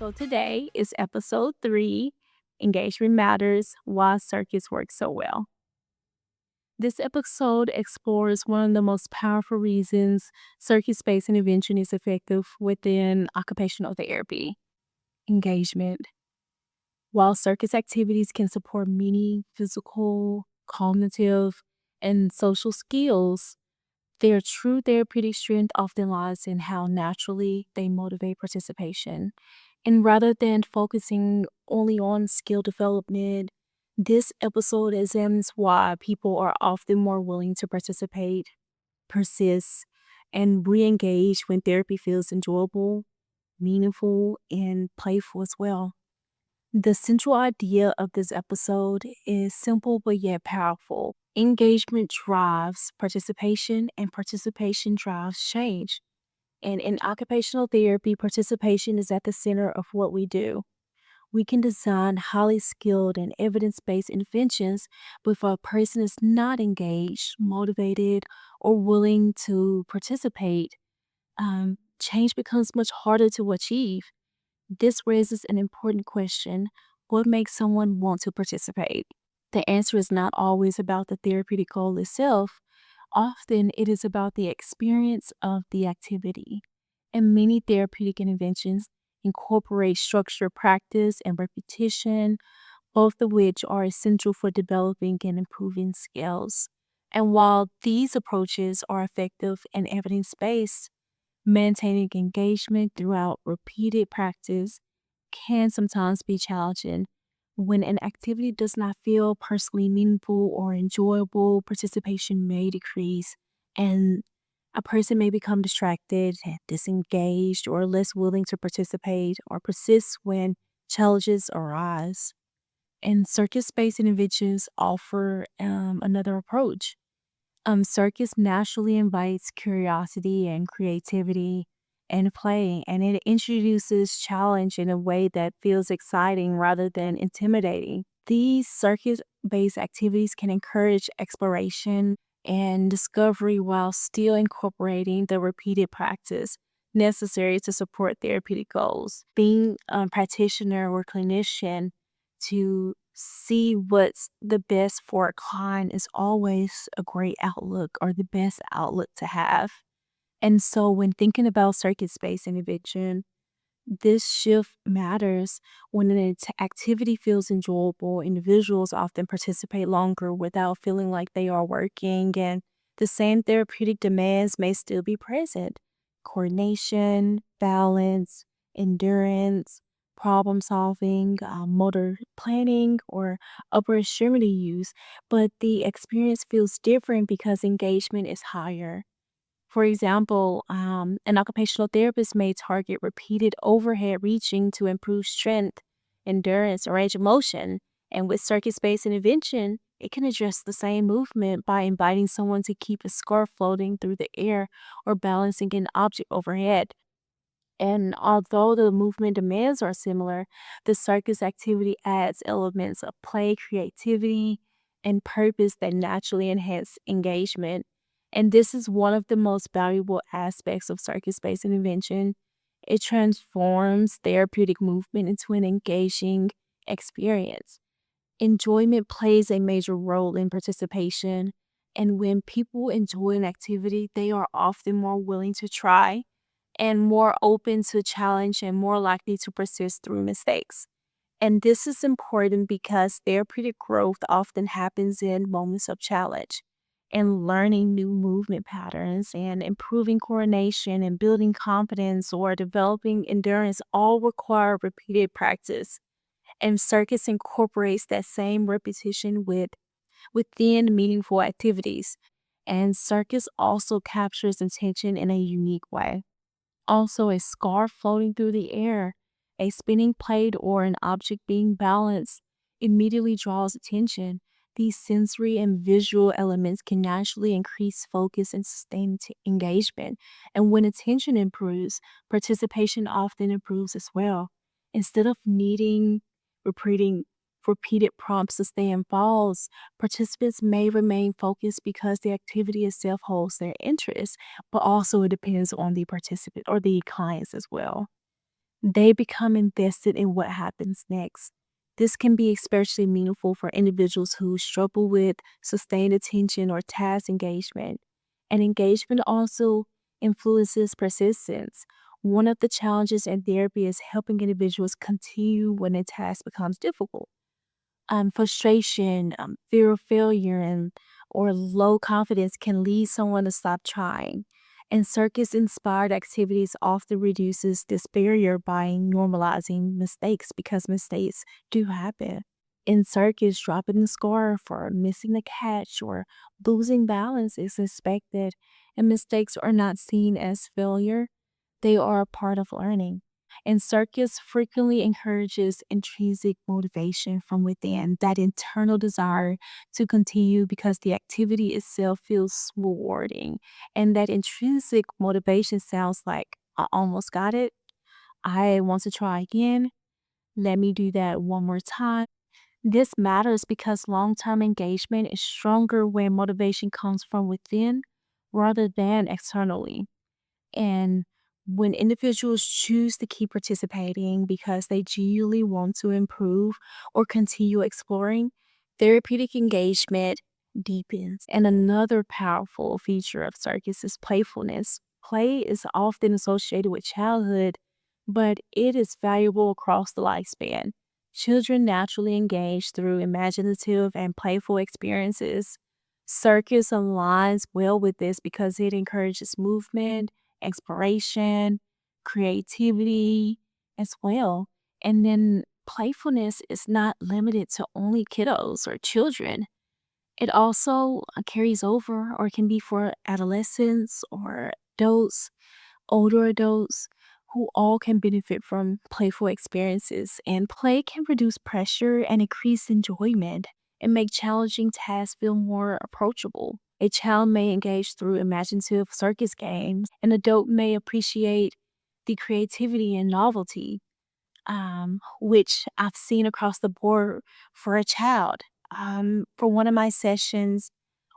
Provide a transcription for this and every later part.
So today is episode 3, Engagement Matters, Why Circus Works So Well. This episode explores one of the most powerful reasons circus-based intervention is effective within occupational therapy: engagement. While circus activities can support many physical, cognitive, and social skills, their true therapeutic strength often lies in how naturally they motivate participation. And rather than focusing only on skill development, this episode examines why people are often more willing to participate, persist, and re engage when therapy feels enjoyable, meaningful, and playful as well. The central idea of this episode is simple but yet powerful. Engagement drives participation, and participation drives change. And in occupational therapy, participation is at the center of what we do. We can design highly skilled and evidence based interventions, but if a person is not engaged, motivated, or willing to participate, change becomes much harder to achieve. This raises an important question: what makes someone want to participate? The answer is not always about the therapeutic goal itself. Often it is about the experience of the activity. And many therapeutic interventions incorporate structured practice and repetition, both of which are essential for developing and improving skills. And while these approaches are effective and evidence based, maintaining engagement throughout repeated practice can sometimes be challenging. When an activity does not feel personally meaningful or enjoyable, participation may decrease, and a person may become distracted, disengaged, or less willing to participate or persist when challenges arise. And circus based interventions offer another approach. Circus naturally invites curiosity and creativity and play, and it introduces challenge in a way that feels exciting rather than intimidating. These circus based activities can encourage exploration and discovery while still incorporating the repeated practice necessary to support therapeutic goals. Being a practitioner or clinician to see what's the best for a client is always a great outlook or the best outlook to have. And so when thinking about circuit-based intervention, this shift matters. When an activity feels enjoyable, individuals often participate longer without feeling like they are working, and the same therapeutic demands may still be present: coordination, balance, endurance, problem solving, motor planning, or upper extremity use. But the experience feels different because engagement is higher. For example, an occupational therapist may target repeated overhead reaching to improve strength, endurance, or range of motion. And with circuit based intervention, it can address the same movement by inviting someone to keep a scarf floating through the air or balancing an object overhead. And although the movement demands are similar, the circus activity adds elements of play, creativity, and purpose that naturally enhance engagement. And this is one of the most valuable aspects of circus based intervention. It transforms therapeutic movement into an engaging experience. Enjoyment plays a major role in participation. And when people enjoy an activity, they are often more willing to try and more open to challenge and more likely to persist through mistakes. And this is important because therapeutic growth often happens in moments of challenge. And learning new movement patterns and improving coordination and building confidence or developing endurance all require repeated practice. And circus incorporates that same repetition within meaningful activities. And circus also captures attention in a unique way. Also, a scarf floating through the air, a spinning plate, or an object being balanced immediately draws attention. These sensory and visual elements can naturally increase focus and sustain engagement. And when attention improves, participation often improves as well. Instead of needing repeating repeated prompts to stay involved, participants may remain focused because the activity itself holds their interest, but also it depends on the participant or the clients as well. They become invested in what happens next. This can be especially meaningful for individuals who struggle with sustained attention or task engagement. And engagement also influences persistence. One of the challenges in therapy is helping individuals continue when a task becomes difficult. Frustration, fear of failure, and or low confidence can lead someone to stop trying. And circus-inspired activities often reduces this barrier by normalizing mistakes because mistakes do happen. In circus, dropping the scarf or missing the catch or losing balance is expected, and mistakes are not seen as failure. They are a part of learning. And circus frequently encourages intrinsic motivation from within, that internal desire to continue because the activity itself feels rewarding. And that intrinsic motivation sounds like, I almost got it. I want to try again. Let me do that one more time. This matters because long term engagement is stronger when motivation comes from within rather than externally. And when individuals choose to keep participating because they genuinely want to improve or continue exploring, therapeutic engagement deepens. And another powerful feature of circus is playfulness. Play is often associated with childhood, but it is valuable across the lifespan. Children naturally engage through imaginative and playful experiences. Circus aligns well with this because it encourages movement, exploration, creativity as well. And then playfulness is not limited to only kiddos or children. It also carries over or can be for adolescents or adults, older adults who all can benefit from playful experiences. And play can reduce pressure and increase enjoyment and make challenging tasks feel more approachable. A child may engage through imaginative circus games. An adult may appreciate the creativity and novelty, which I've seen across the board for a child. For one of my sessions,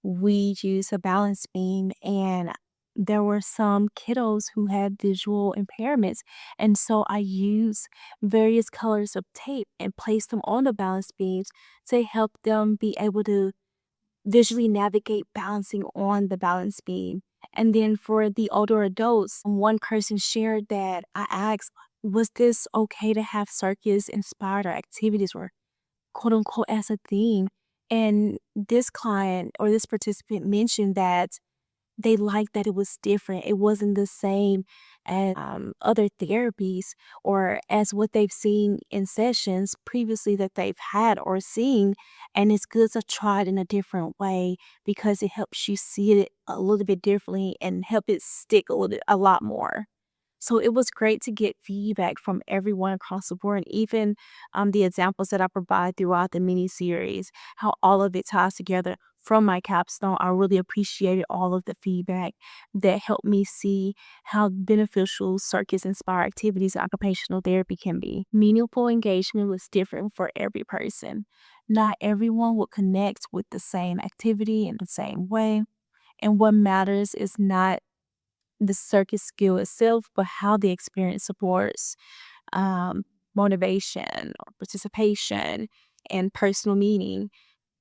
we used a balance beam, and there were some kiddos who had visual impairments. And so I used various colors of tape and placed them on the balance beams to help them be able to visually navigate balancing on the balance beam. And then for the older adults, one person shared that I asked, was this okay to have circus inspired or activities or quote unquote as a theme? And this client or this participant mentioned that they liked that it was different. It wasn't the same as other therapies or as what they've seen in sessions previously that they've had or seen. And it's good to try it in a different way because it helps you see it a little bit differently and help it stick a lot more. So it was great to get feedback from everyone across the board, and even the examples that I provide throughout the mini series, how all of it ties together from my capstone. I really appreciated all of the feedback that helped me see how beneficial circus inspired activities and occupational therapy can be. Meaningful engagement was different for every person. Not everyone would connect with the same activity in the same way. And what matters is not the circus skill itself, but how the experience supports um, motivation or participation and personal meaning.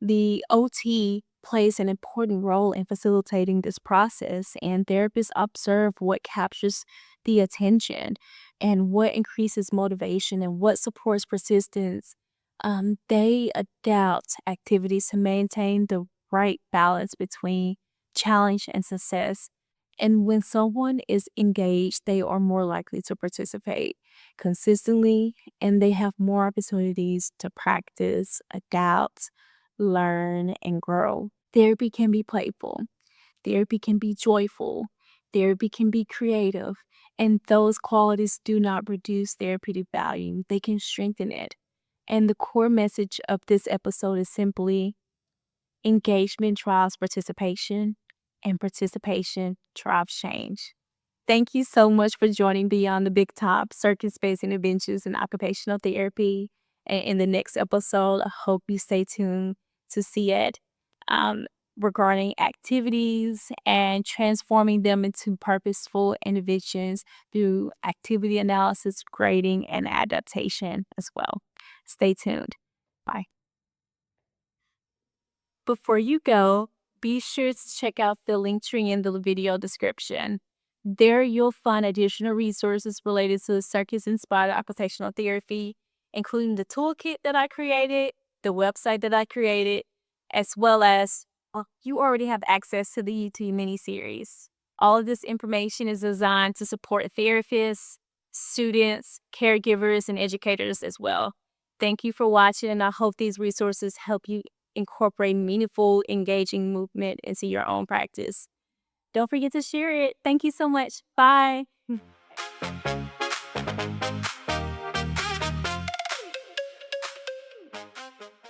The OT plays an important role in facilitating this process, and therapists observe what captures the attention and what increases motivation and what supports persistence. They adapt activities to maintain the right balance between challenge and success. And when someone is engaged, they are more likely to participate consistently and they have more opportunities to practice, adapt, learn, and grow. Therapy can be playful, therapy can be joyful, therapy can be creative, and those qualities do not reduce therapeutic value, they can strengthen it. And the core message of this episode is simply engagement drives participation, and participation drives change. Thank you so much for joining Beyond the Big Top Circus-Based Interventions in Occupational Therapy. And in the next episode, I hope you stay tuned to see it. Um, regarding activities and transforming them into purposeful interventions through activity analysis, grading, and adaptation as well. Stay tuned. Bye. Before you go, be sure to check out the link tree in the video description. There you'll find additional resources related to circus-inspired occupational therapy, including the toolkit that I created, the website that I created, as well as you already have access to the YouTube miniseries. All of this information is designed to support therapists, students, caregivers, and educators as well. Thank you for watching, and I hope these resources help you incorporate meaningful, engaging movement into your own practice. Don't forget to share it. Thank you so much. Bye.